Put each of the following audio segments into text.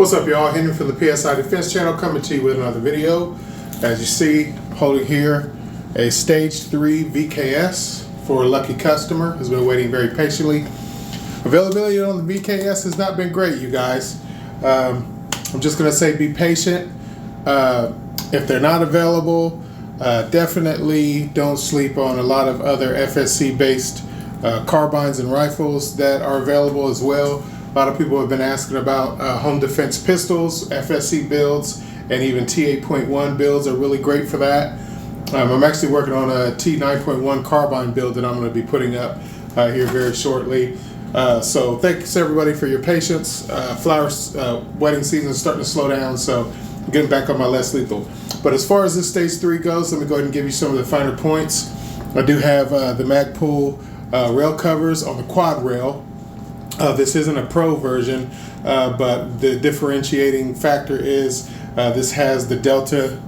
What's up, y'all? Henry from the PSI Defense Channel coming to you with another video. As you see, holding here a Stage 3 VKS for a lucky customer who's been waiting very patiently. Availability on the VKS has not been great, you guys. I'm just going to say be patient. If they're not available, definitely don't sleep on a lot of other FSC based carbines and rifles that are available as well. A lot of people have been asking about home defense pistols, FSC builds, and even T8.1 builds are really great for that. I'm actually working on a T9.1 carbine build that I'm going to be putting up here very shortly. So thanks everybody for your patience. Wedding season is starting to slow down, so I'm getting back on my less lethal. But as far as this Stage 3 goes, let me go ahead and give you some of the finer points. I do have the Magpul rail covers on the quad rail. This isn't a pro version, but the differentiating factor is this has the Delta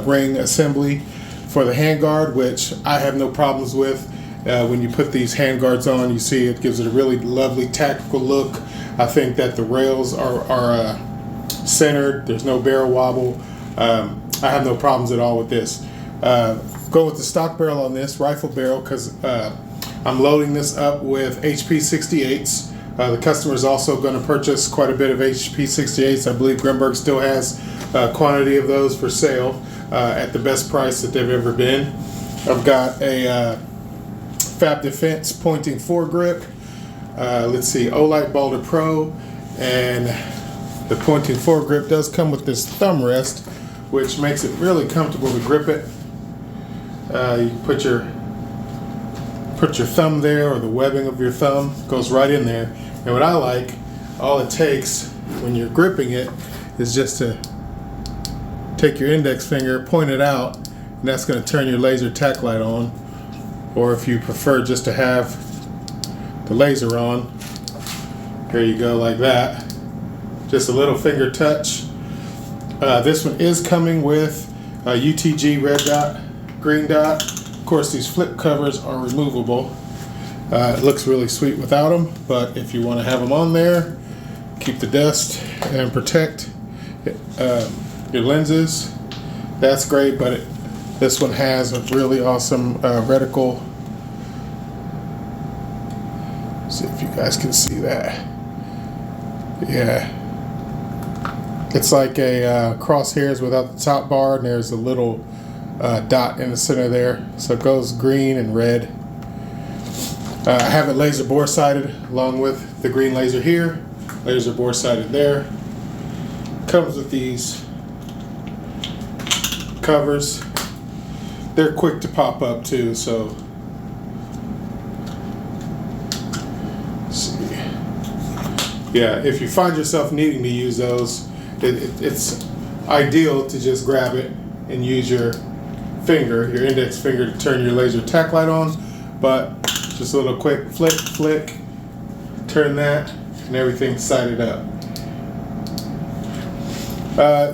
ring assembly for the handguard, which I have no problems with. When you put these handguards on, you see it gives it a really lovely tactical look. I think that the rails are centered. There's no barrel wobble. I have no problems at all with this. Go with the stock barrel on this, rifle barrel, because I'm loading this up with HP 68s. The customer is also going to purchase quite a bit of HP 68s. I believe Grimberg still has a quantity of those for sale at the best price that they've ever been. I've got a Fab Defense pointing foregrip. Let's see, Olight Balder Pro, and the pointing foregrip does come with this thumb rest, which makes it really comfortable to grip it. You can put your thumb there, or the webbing of your thumb goes right in there. And what I like, all it takes when you're gripping it is just to take your index finger, point it out, and that's going to turn your laser tack light on. Or if you prefer just to have the laser on, here you go, like that. Just a little finger touch. This one is coming with UTG red dot, green dot. Of course, these flip covers are removable. It looks really sweet without them, but if you want to have them on there, keep the dust and protect your lenses, that's great. But this one has a really awesome reticle. See if you guys can see that. Yeah, it's like a crosshairs without the top bar, and there's a little dot in the center there, so it goes green and red. I have it laser bore sighted along with the green laser here, laser bore sighted there. Comes with these covers. They're quick to pop up too, so let's see. Yeah, if you find yourself needing to use those, it's ideal to just grab it and use your finger, your index finger, to turn your laser tack light on. But just a little quick flick, turn that, and everything's sighted up.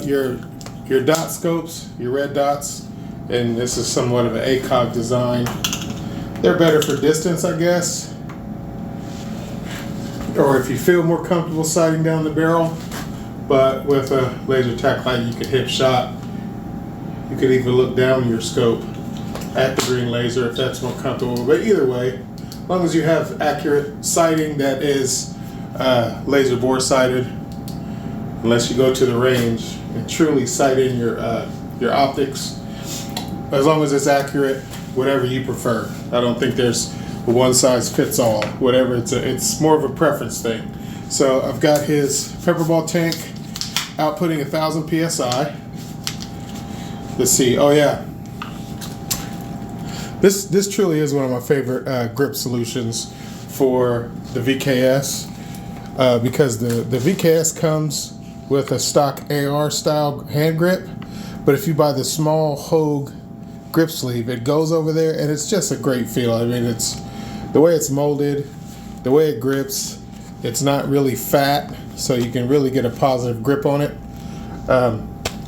Your dot scopes, your red dots, and this is somewhat of an ACOG design. They're better for distance, I guess. Or if you feel more comfortable sighting down the barrel, but with a laser tack light you could hip shot. You could even look down your scope at the green laser if that's more comfortable. But either way, as long as you have accurate sighting that is laser bore sighted, unless you go to the range and truly sight in your optics, as long as it's accurate, whatever you prefer. I don't think there's a one size fits all. Whatever, it's more of a preference thing. So I've got his Pepperball tank outputting 1,000 psi. Let's see. Oh yeah, this truly is one of my favorite grip solutions for the VKS because the VKS comes with a stock AR style hand grip, but if you buy the small Hogue grip sleeve, it goes over there, and it's just a great feel. I mean, it's the way it's molded, the way it grips. It's not really fat, so you can really get a positive grip on it.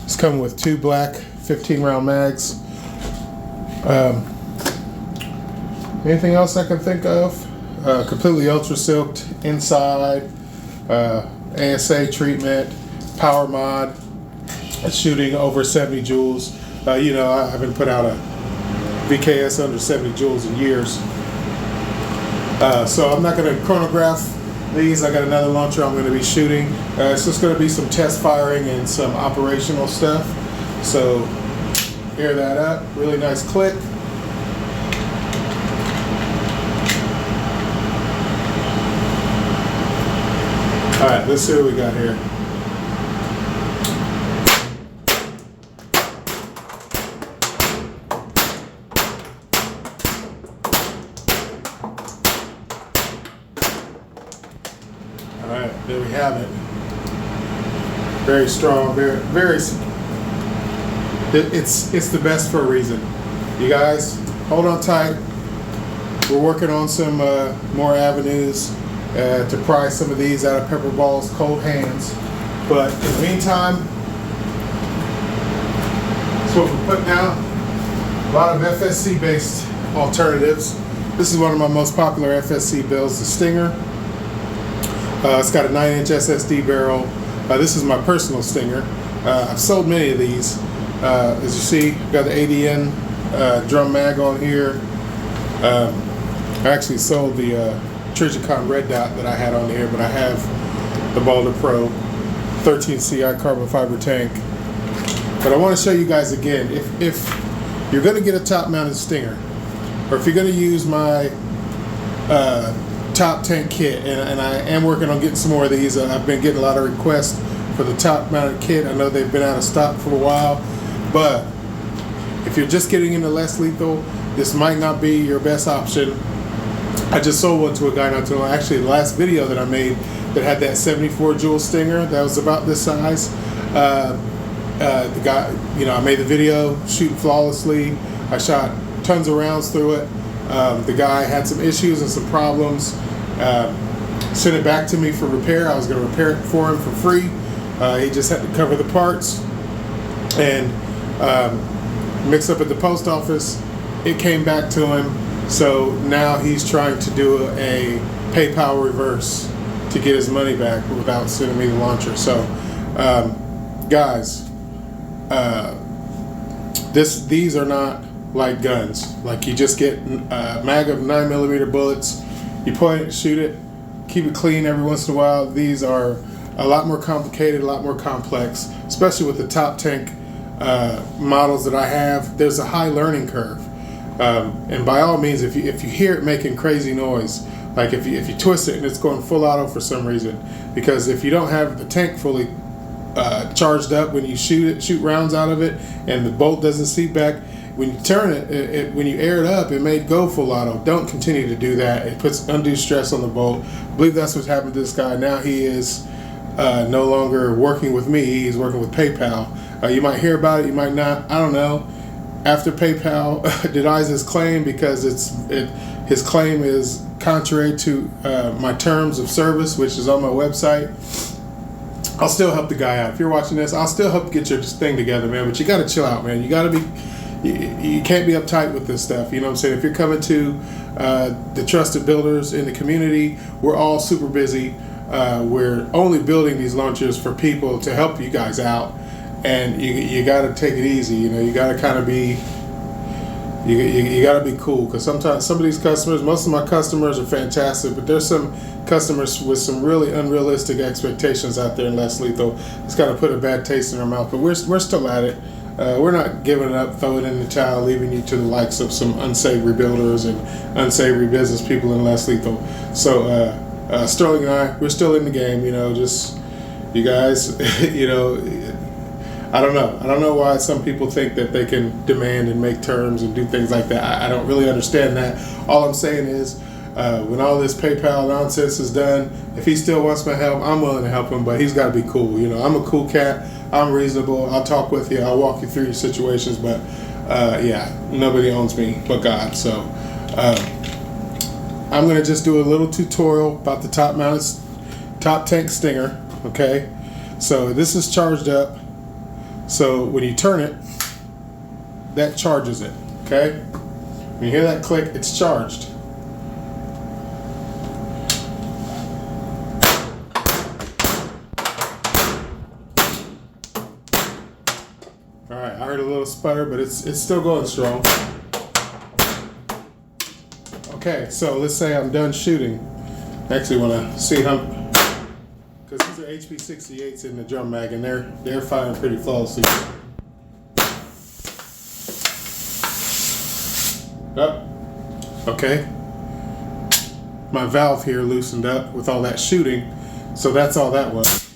It's coming with 2 black 15-round mags. Anything else I can think of? Completely ultra silked inside, ASA treatment, power mod, shooting over 70 joules. You know, I haven't put out a VKS under 70 joules in years. So I'm not going to chronograph these. I got another launcher I'm going to be shooting. It's just going to be some test firing and some operational stuff. So air that up. Really nice click. All right, let's see what we got here. All right, there we have it. Very strong, very. It's the best for a reason. You guys, hold on tight. We're working on some more avenues to pry some of these out of Pepperball's cold hands. But in the meantime, that's what we're putting out. A lot of FSC based alternatives. This is one of my most popular FSC builds, the Stinger. It's got a 9-inch SSD barrel. This is my personal Stinger. I've sold many of these. As you see, got the ADN drum mag on here. I actually sold the Trigicon Red Dot that I had on here, but I have the Boulder Pro 13 CI carbon fiber tank. But I want to show you guys again, if you're going to get a top mounted Stinger, or if you're going to use my top tank kit, and I am working on getting some more of these. I've been getting a lot of requests for the top mounted kit. I know they've been out of stock for a while, but if you're just getting into less lethal, this might not be your best option. I just sold one to a guy not too long. Actually, the last video that I made that had that 74 joule Stinger that was about this size, the guy, you know, I made the video shooting flawlessly. I shot tons of rounds through it. The guy had some issues and some problems. Sent it back to me for repair. I was going to repair it for him for free. He just had to cover the parts and mix up at the post office. It came back to him. So now he's trying to do a PayPal reverse to get his money back without sending me the launcher. So, guys, these are not like guns. Like you just get a mag of 9mm bullets, you point it, shoot it, keep it clean every once in a while. These are a lot more complicated, a lot more complex, especially with the top tank models that I have. There's a high learning curve. And by all means, if you hear it making crazy noise, like if you twist it and it's going full auto for some reason, because if you don't have the tank fully charged up when you shoot rounds out of it, and the bolt doesn't seat back, when you turn it, when you air it up, it may go full auto. Don't continue to do that. It puts undue stress on the bolt. I believe that's what's happened to this guy. Now he is no longer working with me. He's working with PayPal. You might hear about it, you might not. I don't know. After PayPal denies his claim because his claim is contrary to my terms of service, which is on my website, I'll still help the guy out. If you're watching this, I'll still help get your thing together, man. But you got to chill out, man. You got to be, you can't be uptight with this stuff. You know what I'm saying? If you're coming to the trusted builders in the community, we're all super busy. We're only building these launchers for people to help you guys out. And you got to take it easy, you know. You got to kind of be, you got to be cool, because sometimes some of these customers, most of my customers are fantastic, but there's some customers with some really unrealistic expectations out there in less lethal. It's got to put a bad taste in their mouth. But we're still at it. We're not giving up, throwing in the towel, leaving you to the likes of some unsavory builders and unsavory business people in less lethal. So Sterling and I, we're still in the game, you know. Just you guys, you know. I don't know why some people think that they can demand and make terms and do things like that. I don't really understand that. All I'm saying is, when all this PayPal nonsense is done, if he still wants my help, I'm willing to help him, but he's got to be cool. You know, I'm a cool cat. I'm reasonable. I'll talk with you. I'll walk you through your situations, but yeah, nobody owns me but God. So I'm going to just do a little tutorial about the top tank Stinger, okay? So this is charged up. So when you turn it, that charges it, okay? When you hear that click, it's charged. All right, I heard a little sputter, but it's still going strong. Okay, so let's say I'm done shooting. I actually want to see how, because these are HP 68s in the drum mag, and they're firing pretty flawlessly. Oh, okay. My valve here loosened up with all that shooting, so that's all that was.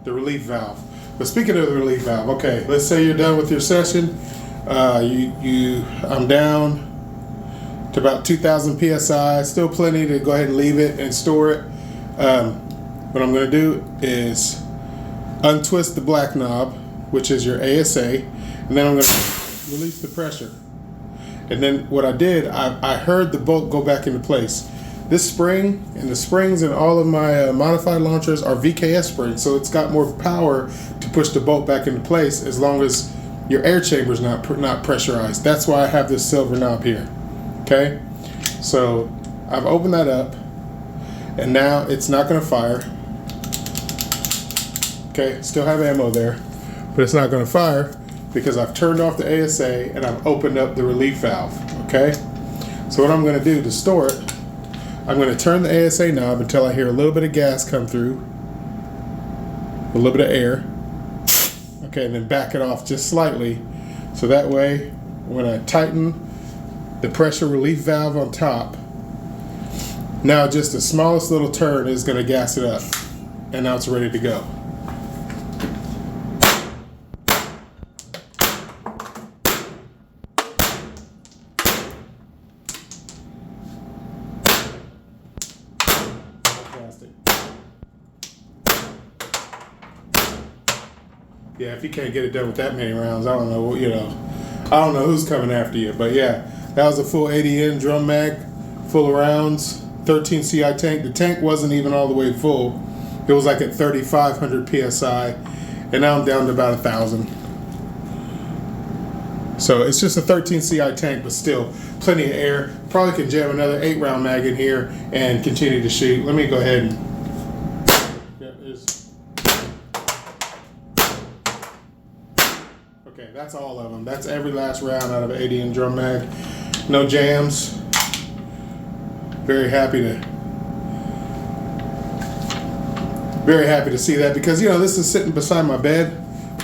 The relief valve. But speaking of the relief valve, okay, let's say you're done with your session. I'm down to about 2,000 psi. Still plenty to go ahead and leave it and store it. What I'm going to do is untwist the black knob, which is your ASA, and then I'm going to release the pressure. And then what I did, I heard the bolt go back into place. This spring and the springs in all of my modified launchers are VKS springs, so it's got more power to push the bolt back into place as long as your air chamber is not pressurized. That's why I have this silver knob here. Okay, so I've opened that up, and now it's not going to fire. Okay, still have ammo there, but it's not going to fire because I've turned off the ASA and I've opened up the relief valve. Okay, so what I'm going to do to store it, I'm going to turn the ASA knob until I hear a little bit of gas come through, a little bit of air. Okay, and then back it off just slightly, so that way when I tighten the pressure relief valve on top, now just the smallest little turn is going to gas it up, and now it's ready to go. Yeah, if you can't get it done with that many rounds, I don't know, I don't know who's coming after you. But yeah, that was a full ADN drum mag, full of rounds, 13 CI tank. The tank wasn't even all the way full. It was like at 3,500 PSI, and now I'm down to about 1,000. So it's just a 13 CI tank, but still plenty of air. Probably can jam another 8-round mag in here and continue to shoot. Let me go ahead and... Okay, that's all of them. That's every last round out of an ADN drum mag. No jams. Very happy to see that, because this is sitting beside my bed,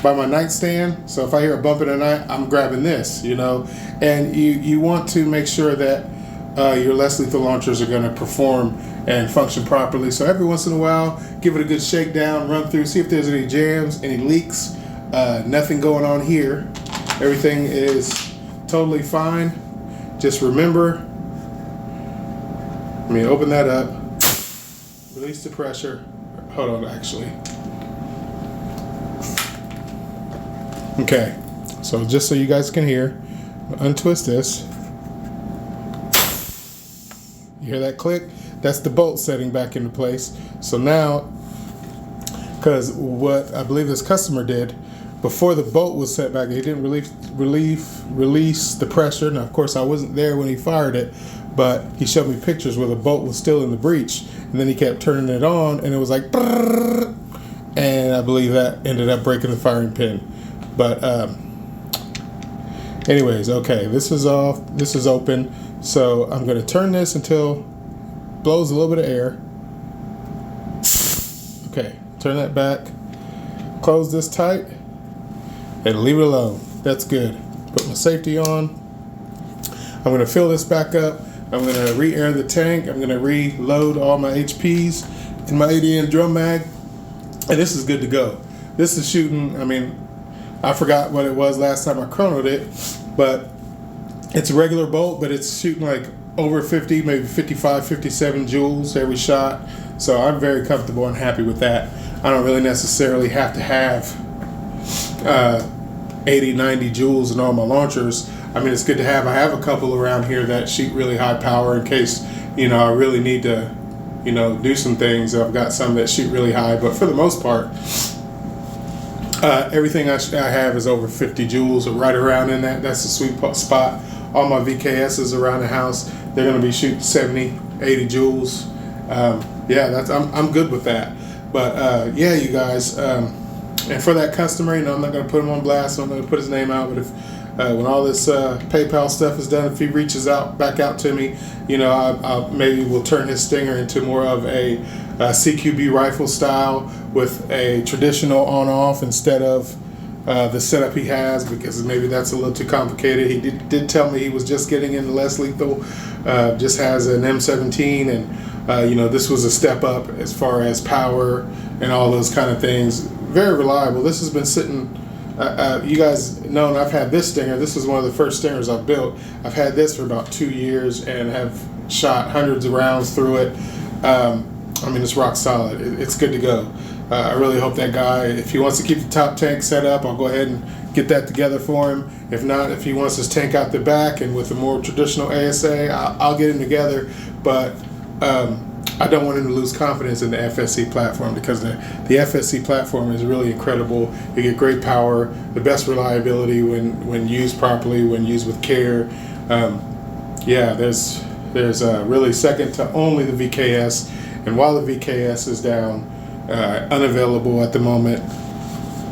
by my nightstand. So if I hear a bump in the night, I'm grabbing this. And you want to make sure that your less lethal launchers are going to perform and function properly. So every once in a while, give it a good shakedown, run through, see if there's any jams, any leaks. Nothing going on here. Everything is totally fine. Just remember, let me open that up, release the pressure. Hold on, actually. Okay, so just so you guys can hear, untwist this. You hear that click? That's the bolt setting back into place. So now, because what I believe this customer did, before the bolt was set back, he didn't release the pressure. Now, of course, I wasn't there when he fired it, but he showed me pictures where the bolt was still in the breech, and then he kept turning it on, and it was like, brrr, and I believe that ended up breaking the firing pin. But anyways, okay, this is off, this is open, so I'm going to turn this until it blows a little bit of air. Okay, turn that back, close this tight, and leave it alone. That's good. Put my safety on. I'm going to fill this back up. I'm going to re-air the tank. I'm going to reload all my HPs in my ADN drum mag, and this is good to go. This is shooting, I forgot what it was last time I chronoed it, but it's a regular bolt, but it's shooting like over 50, maybe 55, 57 joules every shot. So I'm very comfortable and happy with that. I don't really necessarily have to have 80, 90 joules in all my launchers. It's good to have. I have a couple around here that shoot really high power in case, I really need to, do some things. I've got some that shoot really high, but for the most part, everything I have is over 50 joules or right around in that. That's the sweet spot. All my VKSs around the house, they're going to be shooting 70, 80 joules. Yeah, I'm good with that. But yeah, you guys, And for that customer, you know, I'm not going to put him on blast, so I'm going to put his name out. But if when all this PayPal stuff is done, if he reaches back out to me, you know, I'll maybe we'll turn his Stinger into more of a CQB rifle style with a traditional on-off instead of the setup he has, because maybe that's a little too complicated. He did tell me he was just getting into less lethal, just has an M17, and you know, this was a step up as far as power and all those kind of things. Very reliable. This has been sitting, you guys know, I've had this Stinger. This is one of the first Stingers I've built. I've had this for about 2 years and have shot hundreds of rounds through it. I mean, it's rock solid. It's good to go. I really hope that guy, if he wants to keep the top tank set up, I'll go ahead and get that together for him. If not, if he wants his tank out the back and with a more traditional ASA, I'll get him together. But I don't want him to lose confidence in the FSC platform, because the FSC platform is really incredible. You get great power, the best reliability when used properly, when used with care. Yeah, there's really second to only the VKS. And while the VKS is down, unavailable at the moment,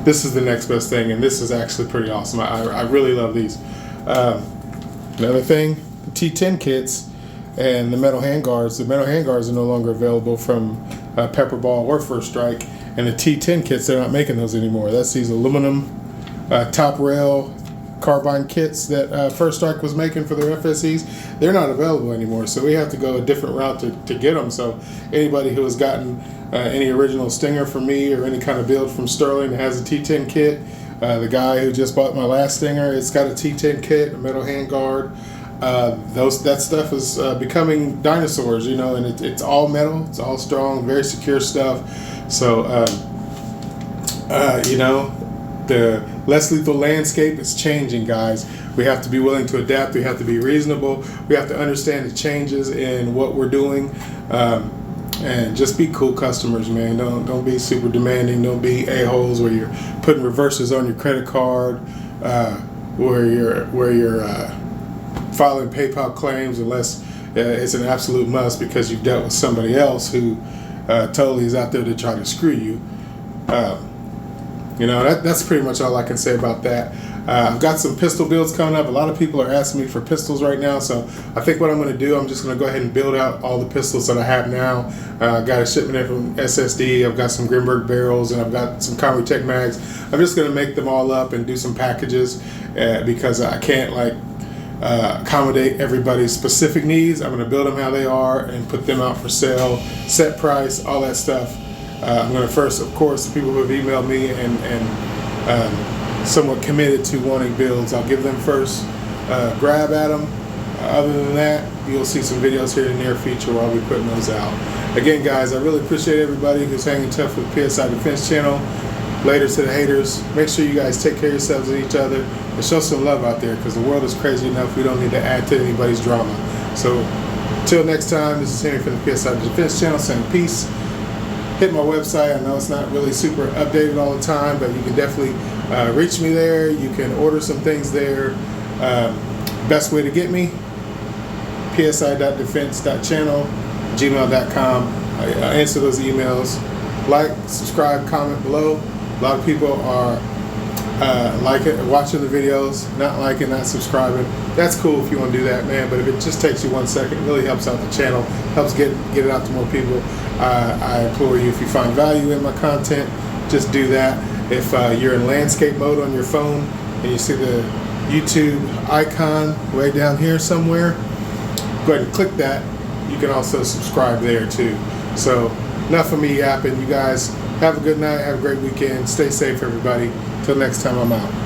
this is the next best thing, and this is actually pretty awesome. I really love these. Another thing, the T10 kits and the metal handguards. The metal handguards are no longer available from Pepperball or First Strike, and the T10 kits, they're not making those anymore. That's these aluminum top rail carbine kits that First Strike was making for their FSCs. They're not available anymore, so we have to go a different route to get them. So anybody who has gotten any original Stinger from me or any kind of build from Sterling that has a T10 kit, the guy who just bought my last Stinger, it's got a T10 kit, a metal handguard. That stuff is becoming dinosaurs, you know, and it's all metal, it's all strong, very secure stuff. So you know, the less lethal landscape is changing, guys. We have to be willing to adapt. We have to be reasonable. We have to understand the changes in what we're doing, and just be cool customers, man. Don't be super demanding. Don't be a-holes where you're putting reverses on your credit card, where you're filing PayPal claims unless it's an absolute must because you've dealt with somebody else who totally is out there to try to screw you. You know, that's pretty much all I can say about that. I've got some pistol builds coming up. A lot of people are asking me for pistols right now, so I think what I'm going to do, I'm just going to go ahead and build out all the pistols that I have now. I got a shipment in from SSD. I've got some Grimberg barrels, and I've got some Comri-Tech mags. I'm just going to make them all up and do some packages because I can't accommodate everybody's specific needs. I'm going to build them how they are and put them out for sale, set price, all that stuff. I'm going to first, of course, the people who have emailed me and somewhat committed to wanting builds, I'll give them first grab at them. Other than that, you'll see some videos here in the near future where I'll be putting those out. Again, guys, I really appreciate everybody who's hanging tough with PSI Defense Channel. Later to the haters, make sure you guys take care of yourselves and each other and show some love out there, because the world is crazy enough. We don't need to add to anybody's drama. So until next time, this is Henry from the PSI Defense Channel saying peace. Hit my website. I know it's not really super updated all the time, but you can definitely reach me there. You can order some things there. Best way to get me, psi.defense.channel, gmail.com. I answer those emails. Like, subscribe, comment below. A lot of people are watching the videos, not liking, not subscribing. That's cool if you want to do that, man, but if it just takes you 1 second, it really helps out the channel, helps get it out to more people. I implore you, if you find value in my content, just do that. If you're in landscape mode on your phone and you see the YouTube icon way down here somewhere, go ahead and click that. You can also subscribe there too. So enough of me yapping. You guys have a good night, have a great weekend, stay safe everybody. Till next time, I'm out.